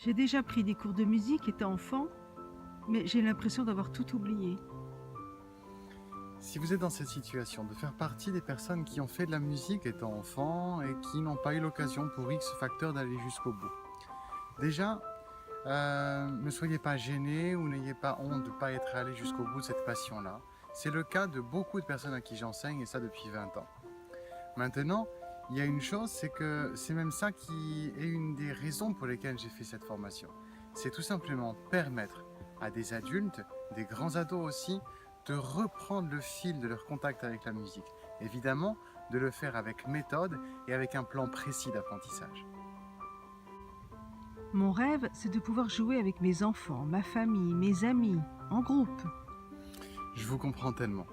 J'ai déjà pris des cours de musique étant enfant, mais j'ai l'impression d'avoir tout oublié. Si vous êtes dans cette situation, de faire partie des personnes qui ont fait de la musique étant enfant et qui n'ont pas eu l'occasion pour X facteurs d'aller jusqu'au bout. Déjà, ne soyez pas gênés ou n'ayez pas honte de ne pas être allé jusqu'au bout de cette passion-là. C'est le cas de beaucoup de personnes à qui j'enseigne et ça depuis 20 ans. Maintenant, il y a une chose, c'est que c'est même ça qui est une des raisons pour lesquelles j'ai fait cette formation. C'est tout simplement permettre à des adultes, des grands ados aussi, de reprendre le fil de leur contact avec la musique. Évidemment, de le faire avec méthode et avec un plan précis d'apprentissage. Mon rêve, c'est de pouvoir jouer avec mes enfants, ma famille, mes amis, en groupe. Je vous comprends tellement.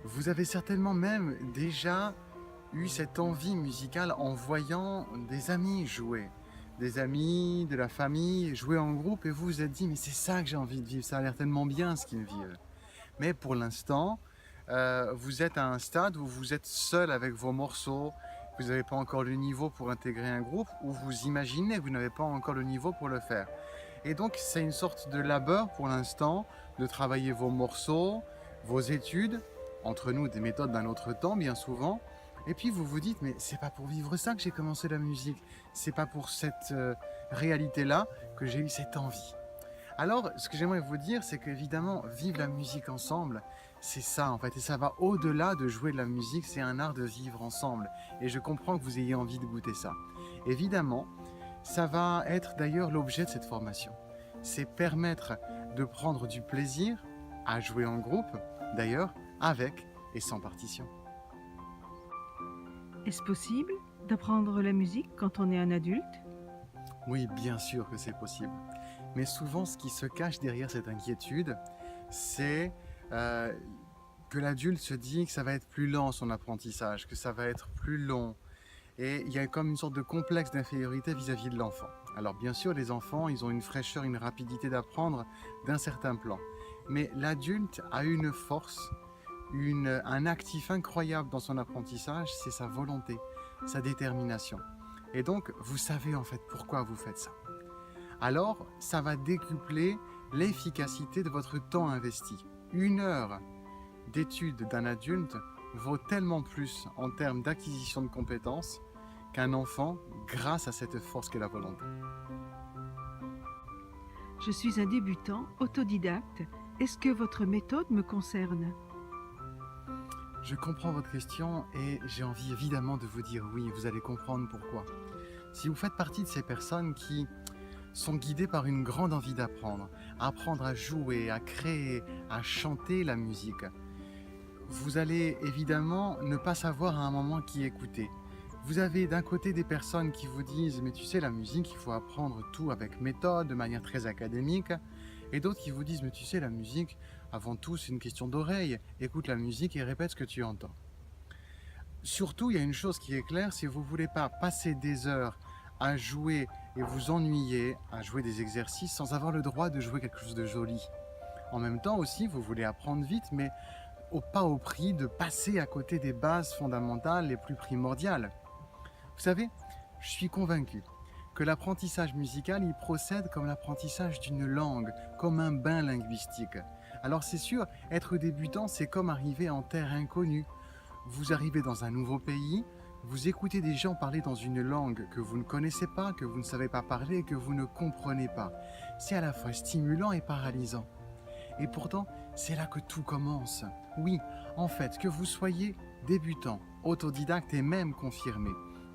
Vous avez certainement même déjà eu cette envie musicale en voyant des amis jouer. Des amis, de la famille, jouer en groupe et vous vous êtes dit mais c'est ça que j'ai envie de vivre, ça a l'air tellement bien ce qu'ils vivent. Mais pour l'instant, vous êtes à un stade où vous êtes seul avec vos morceaux, vous n'avez pas encore le niveau pour intégrer un groupe, ou vous imaginez que vous n'avez pas encore le niveau pour le faire. Et donc c'est une sorte de labeur pour l'instant de travailler vos morceaux, vos études, entre nous des méthodes d'un autre temps bien souvent, et puis vous vous dites mais c'est pas pour vivre ça que j'ai commencé la musique, c'est pas pour cette réalité-là que j'ai eu cette envie. Alors, ce que j'aimerais vous dire, c'est qu'évidemment, vivre la musique ensemble, c'est ça en fait, et ça va au-delà de jouer de la musique, c'est un art de vivre ensemble. Et je comprends que vous ayez envie de goûter ça. Évidemment, ça va être d'ailleurs l'objet de cette formation. C'est permettre de prendre du plaisir à jouer en groupe, d'ailleurs, avec et sans partition. Est-ce possible d'apprendre la musique quand on est un adulte? Oui, bien sûr que c'est possible. Mais souvent, ce qui se cache derrière cette inquiétude, c'est que l'adulte se dit que ça va être plus lent son apprentissage, que ça va être plus long. Et il y a comme une sorte de complexe d'infériorité vis-à-vis de l'enfant. Alors bien sûr, les enfants, ils ont une fraîcheur, une rapidité d'apprendre d'un certain plan. Mais l'adulte a une force, un actif incroyable dans son apprentissage, c'est sa volonté, sa détermination. Et donc, vous savez en fait pourquoi vous faites ça. Alors, ça va décupler l'efficacité de votre temps investi. 1 heure d'étude d'un adulte vaut tellement plus en termes d'acquisition de compétences qu'un enfant grâce à cette force qu'est la volonté. Je suis un débutant, autodidacte. Est-ce que votre méthode me concerne? Je comprends votre question et j'ai envie évidemment de vous dire oui, vous allez comprendre pourquoi. Si vous faites partie de ces personnes qui sont guidées par une grande envie d'apprendre, apprendre à jouer, à créer, à chanter la musique, vous allez évidemment ne pas savoir à un moment qui écouter. Vous avez d'un côté des personnes qui vous disent mais tu sais la musique il faut apprendre tout avec méthode, de manière très académique, et d'autres qui vous disent mais tu sais la musique avant tout c'est une question d'oreille, écoute la musique et répète ce que tu entends. Surtout il y a une chose qui est claire, si vous ne voulez pas passer des heures à jouer et vous ennuyer, à jouer des exercices sans avoir le droit de jouer quelque chose de joli. En même temps aussi vous voulez apprendre vite mais pas au prix de passer à côté des bases fondamentales les plus primordiales. Vous savez, je suis convaincu que l'apprentissage musical, il procède comme l'apprentissage d'une langue, comme un bain linguistique. Alors c'est sûr, être débutant, c'est comme arriver en terre inconnue. Vous arrivez dans un nouveau pays, vous écoutez des gens parler dans une langue que vous ne connaissez pas, que vous ne savez pas parler, que vous ne comprenez pas. C'est à la fois stimulant et paralysant. Et pourtant, c'est là que tout commence. Oui, en fait, que vous soyez débutant, autodidacte et même confirmé,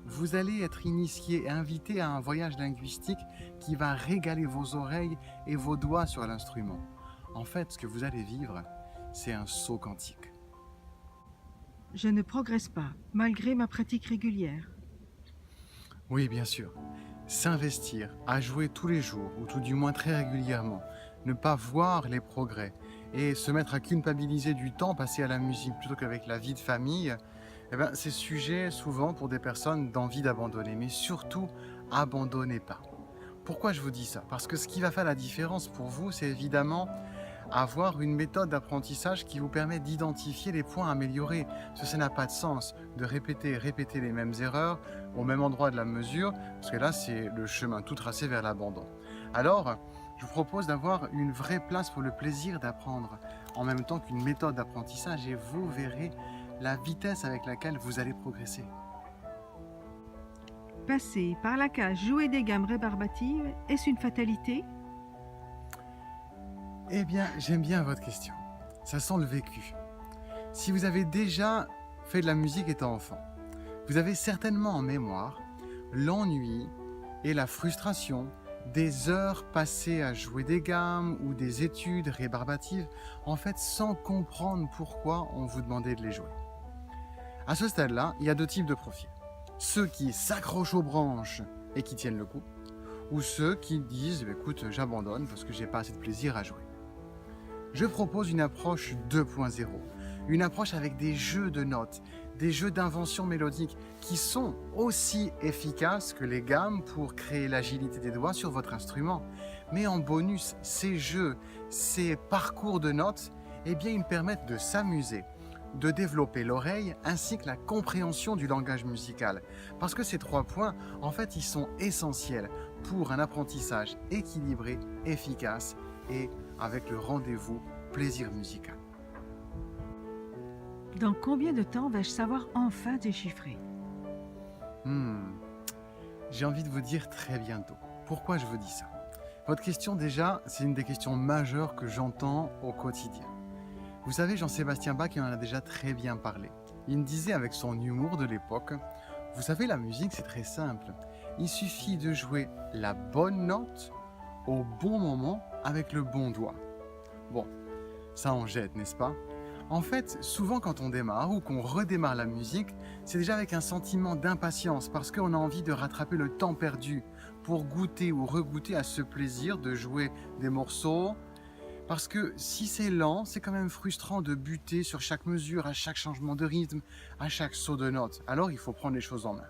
vous allez être initié et invité à un voyage linguistique qui va régaler vos oreilles et vos doigts sur l'instrument. En fait, ce que vous allez vivre, c'est un saut quantique. Je ne progresse pas, malgré ma pratique régulière. Oui, bien sûr. S'investir, à jouer tous les jours, ou tout du moins très régulièrement, ne pas voir les progrès, et se mettre à culpabiliser du temps passé à la musique plutôt qu'avec la vie de famille, eh ben, c'est sujet souvent pour des personnes d'envie d'abandonner. Mais surtout, abandonnez pas. Pourquoi je vous dis ça? Parce que ce qui va faire la différence pour vous, c'est évidemment avoir une méthode d'apprentissage qui vous permet d'identifier les points à améliorer. Parce que ça n'a pas de sens de répéter les mêmes erreurs au même endroit de la mesure, parce que là, c'est le chemin tout tracé vers l'abandon. Alors, je vous propose d'avoir une vraie place pour le plaisir d'apprendre, en même temps qu'une méthode d'apprentissage, et vous verrez la vitesse avec laquelle vous allez progresser. Passer par la case jouer des gammes rébarbatives, est-ce une fatalité? Eh bien, j'aime bien votre question. Ça sent le vécu. Si vous avez déjà fait de la musique étant enfant, vous avez certainement en mémoire l'ennui et la frustration des heures passées à jouer des gammes ou des études rébarbatives, en fait sans comprendre pourquoi on vous demandait de les jouer. À ce stade-là, il y a deux types de profils. Ceux qui s'accrochent aux branches et qui tiennent le coup, ou ceux qui disent écoute, j'abandonne parce que j'ai pas assez de plaisir à jouer. Je propose une approche 2.0, une approche avec des jeux de notes, des jeux d'invention mélodique qui sont aussi efficaces que les gammes pour créer l'agilité des doigts sur votre instrument. Mais en bonus, ces jeux, ces parcours de notes, eh bien, ils permettent de s'amuser, de développer l'oreille ainsi que la compréhension du langage musical. Parce que ces 3 points, en fait, ils sont essentiels pour un apprentissage équilibré, efficace et avec le rendez-vous plaisir musical. Dans combien de temps vais-je savoir enfin déchiffrer? J'ai envie de vous dire très bientôt. Pourquoi je vous dis ça? Votre question déjà, c'est une des questions majeures que j'entends au quotidien. Vous savez, Jean-Sébastien Bach, il en a déjà très bien parlé. Il me disait avec son humour de l'époque, vous savez, la musique c'est très simple. Il suffit de jouer la bonne note au bon moment avec le bon doigt. Bon, ça en jette, n'est-ce pas? En fait, souvent quand on démarre ou qu'on redémarre la musique, c'est déjà avec un sentiment d'impatience parce qu'on a envie de rattraper le temps perdu pour goûter ou regoûter à ce plaisir de jouer des morceaux. Parce que si c'est lent, c'est quand même frustrant de buter sur chaque mesure, à chaque changement de rythme, à chaque saut de note. Alors il faut prendre les choses en main.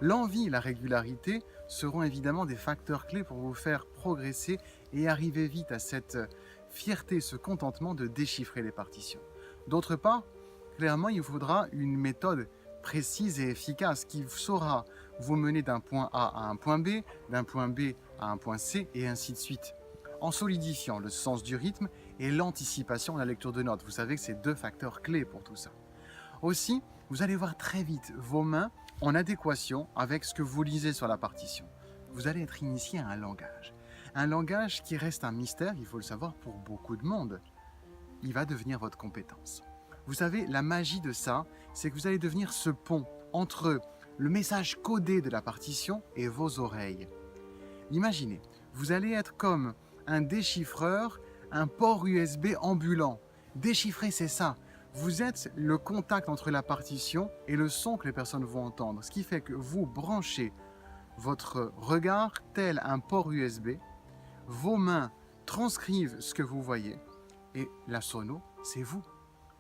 L'envie et la régularité seront évidemment des facteurs clés pour vous faire progresser et arriver vite à cette fierté, ce contentement de déchiffrer les partitions. D'autre part, clairement, il faudra une méthode précise et efficace qui saura vous mener d'un point A à un point B, d'un point B à un point C et ainsi de suite, en solidifiant le sens du rythme et l'anticipation de la lecture de notes. Vous savez que c'est 2 facteurs clés pour tout ça. Aussi, vous allez voir très vite vos mains en adéquation avec ce que vous lisez sur la partition. Vous allez être initié à un langage qui reste un mystère, il faut le savoir, pour beaucoup de monde. Il va devenir votre compétence. Vous savez, la magie de ça, c'est que vous allez devenir ce pont entre le message codé de la partition et vos oreilles. Imaginez, vous allez être comme un déchiffreur, un port USB ambulant. Déchiffrer, c'est ça. Vous êtes le contact entre la partition et le son que les personnes vont entendre, ce qui fait que vous branchez votre regard tel un port USB, vos mains transcrivent ce que vous voyez, et la sono, c'est vous.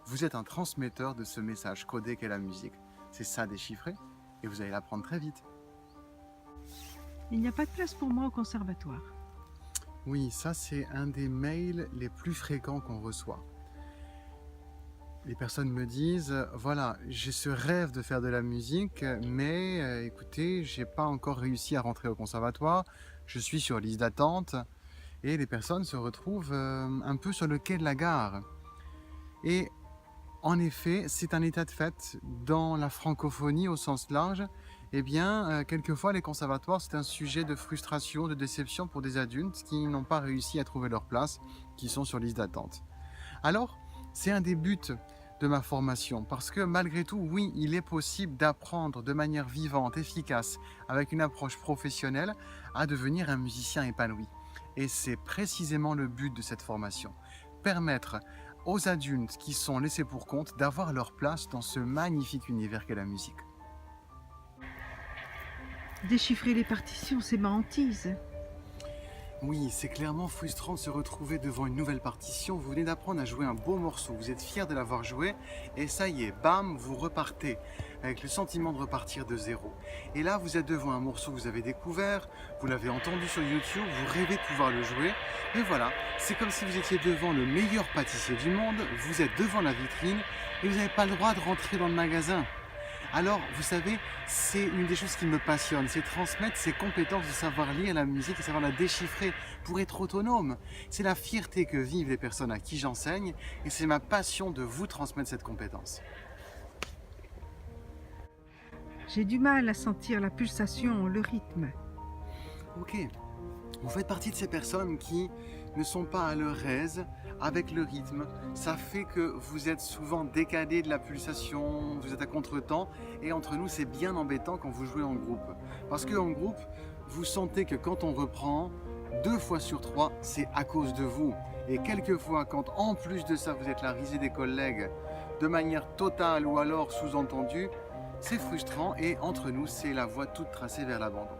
Vous êtes un transmetteur de ce message codé qu'est la musique. C'est ça déchiffrer, et vous allez l'apprendre très vite. Il n'y a pas de place pour moi au conservatoire. Oui, ça c'est un des mails les plus fréquents qu'on reçoit. Les personnes me disent, voilà, j'ai ce rêve de faire de la musique, mais écoutez, j'ai pas encore réussi à rentrer au conservatoire, je suis sur liste d'attente, et les personnes se retrouvent un peu sur le quai de la gare. Et en effet, c'est un état de fait dans la francophonie au sens large. Eh bien, quelquefois, les conservatoires, c'est un sujet de frustration, de déception pour des adultes qui n'ont pas réussi à trouver leur place, qui sont sur liste d'attente. Alors, c'est un des buts de ma formation, parce que malgré tout, oui, il est possible d'apprendre de manière vivante, efficace, avec une approche professionnelle, à devenir un musicien épanoui. Et c'est précisément le but de cette formation. Permettre aux adultes qui sont laissés pour compte d'avoir leur place dans ce magnifique univers qu'est la musique. Déchiffrer les partitions, c'est ma hantise. Oui, c'est clairement frustrant de se retrouver devant une nouvelle partition. Vous venez d'apprendre à jouer un beau morceau, vous êtes fier de l'avoir joué, et ça y est, bam, vous repartez, avec le sentiment de repartir de zéro. Et là, vous êtes devant un morceau que vous avez découvert, vous l'avez entendu sur YouTube, vous rêvez de pouvoir le jouer, et voilà, c'est comme si vous étiez devant le meilleur pâtissier du monde, vous êtes devant la vitrine, et vous n'avez pas le droit de rentrer dans le magasin. Alors, vous savez, c'est une des choses qui me passionne, c'est transmettre ces compétences de savoir lire la musique et savoir la déchiffrer pour être autonome. C'est la fierté que vivent les personnes à qui j'enseigne et c'est ma passion de vous transmettre cette compétence. J'ai du mal à sentir la pulsation, le rythme. Ok, vous faites partie de ces personnes qui ne sont pas à leur aise avec le rythme. Ça fait que vous êtes souvent décalé de la pulsation, vous êtes à contre-temps et entre nous c'est bien embêtant quand vous jouez en groupe. Parce qu'en groupe, vous sentez que quand on reprend, 2 fois sur 3, c'est à cause de vous. Et quelquefois, quand en plus de ça vous êtes la risée des collègues de manière totale ou alors sous-entendue, c'est frustrant et entre nous c'est la voie toute tracée vers l'abandon.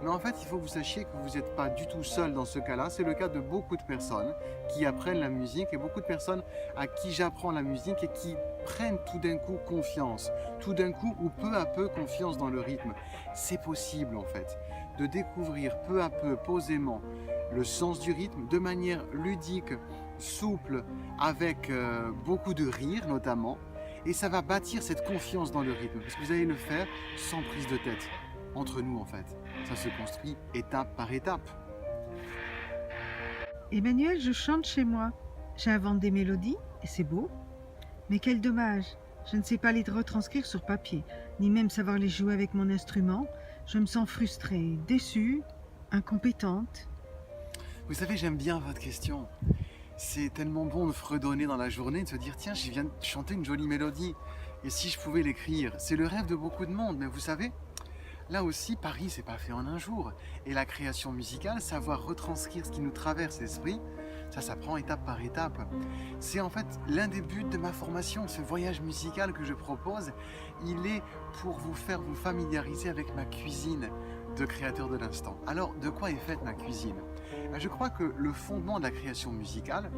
Mais en fait, il faut que vous sachiez que vous n'êtes pas du tout seul dans ce cas-là. C'est le cas de beaucoup de personnes qui apprennent la musique et beaucoup de personnes à qui j'apprends la musique et qui prennent tout d'un coup confiance. Tout d'un coup ou peu à peu confiance dans le rythme. C'est possible en fait de découvrir peu à peu, posément, le sens du rythme de manière ludique, souple, avec beaucoup de rire notamment. Et ça va bâtir cette confiance dans le rythme parce que vous allez le faire sans prise de tête. Entre nous en fait. Ça se construit étape par étape. Emmanuel, je chante chez moi. J'invente des mélodies et c'est beau. Mais quel dommage, je ne sais pas les retranscrire sur papier, ni même savoir les jouer avec mon instrument. Je me sens frustrée, déçue, incompétente. Vous savez, j'aime bien votre question. C'est tellement bon de fredonner dans la journée, de se dire tiens, je viens de chanter une jolie mélodie. Et si je pouvais l'écrire, c'est le rêve de beaucoup de monde, mais vous savez, là aussi, Paris, c'est pas fait en un jour. Et la création musicale, savoir retranscrire ce qui nous traverse l'esprit, ça s'apprend étape par étape. C'est en fait l'un des buts de ma formation, ce voyage musical que je propose. Il est pour vous faire vous familiariser avec ma cuisine de créateur de l'instant. Alors, de quoi est faite ma cuisine? Je crois que le fondement de la création musicale,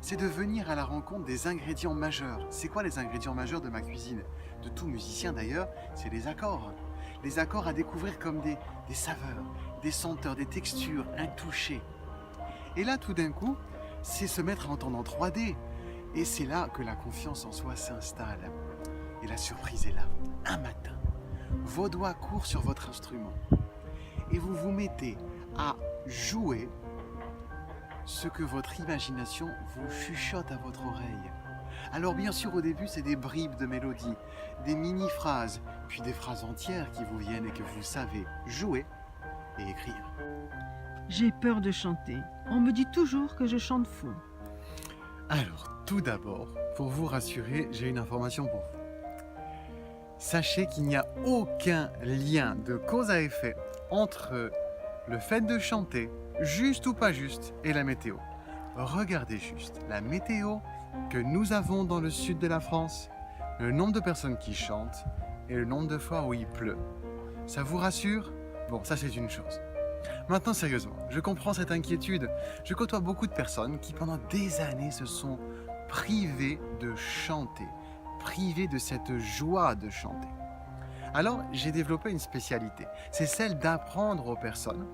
c'est de venir à la rencontre des ingrédients majeurs. C'est quoi les ingrédients majeurs de ma cuisine? De tout musicien d'ailleurs, c'est les accords. Les accords à découvrir comme des saveurs, des senteurs, des textures, un toucher. Et là, tout d'un coup, c'est se mettre à entendre en 3D. Et c'est là que la confiance en soi s'installe. Et la surprise est là. Un matin, vos doigts courent sur votre instrument. Et vous vous mettez à jouer ce que votre imagination vous chuchote à votre oreille. Alors bien sûr au début c'est des bribes de mélodie, des mini-phrases, puis des phrases entières qui vous viennent et que vous savez jouer et écrire. J'ai peur de chanter. On me dit toujours que je chante faux. Alors tout d'abord, pour vous rassurer, j'ai une information pour vous. Sachez qu'il n'y a aucun lien de cause à effet entre le fait de chanter, juste ou pas juste, et la météo. Regardez juste la météo que nous avons dans le sud de la France, le nombre de personnes qui chantent et le nombre de fois où il pleut. Ça vous rassure? Bon, ça c'est une chose. Maintenant sérieusement, je comprends cette inquiétude. Je côtoie beaucoup de personnes qui pendant des années se sont privées de chanter, privées de cette joie de chanter. Alors j'ai développé une spécialité, c'est celle d'apprendre aux personnes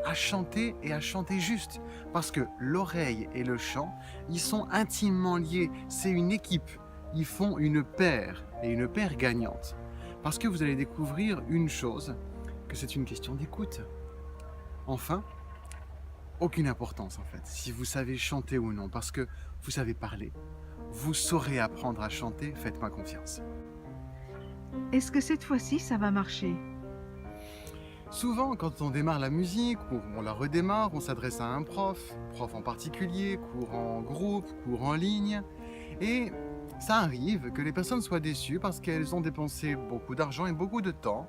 à chanter et à chanter juste. Parce que l'oreille et le chant, ils sont intimement liés. C'est une équipe. Ils font une paire et une paire gagnante. Parce que vous allez découvrir une chose, que c'est une question d'écoute. Enfin, aucune importance en fait, si vous savez chanter ou non. Parce que vous savez parler. Vous saurez apprendre à chanter, faites-moi confiance. Est-ce que cette fois-ci ça va marcher? Souvent, quand on démarre la musique, ou on la redémarre, on s'adresse à un prof en particulier, cours en groupe, cours en ligne, et ça arrive que les personnes soient déçues parce qu'elles ont dépensé beaucoup d'argent et beaucoup de temps,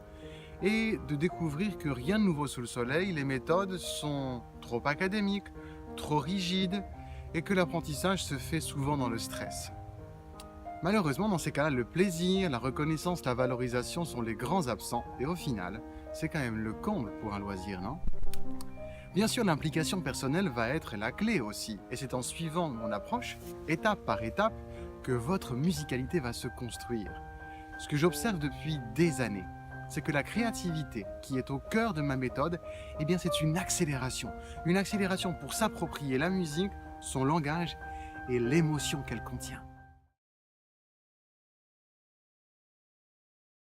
et de découvrir que rien de nouveau sous le soleil, les méthodes sont trop académiques, trop rigides, et que l'apprentissage se fait souvent dans le stress. Malheureusement, dans ces cas-là, le plaisir, la reconnaissance, la valorisation sont les grands absents, et au final, c'est quand même le comble pour un loisir, non? Bien sûr, l'implication personnelle va être la clé aussi, et c'est en suivant mon approche, étape par étape, que votre musicalité va se construire. Ce que j'observe depuis des années, c'est que la créativité qui est au cœur de ma méthode, eh bien c'est une accélération pour s'approprier la musique, son langage et l'émotion qu'elle contient.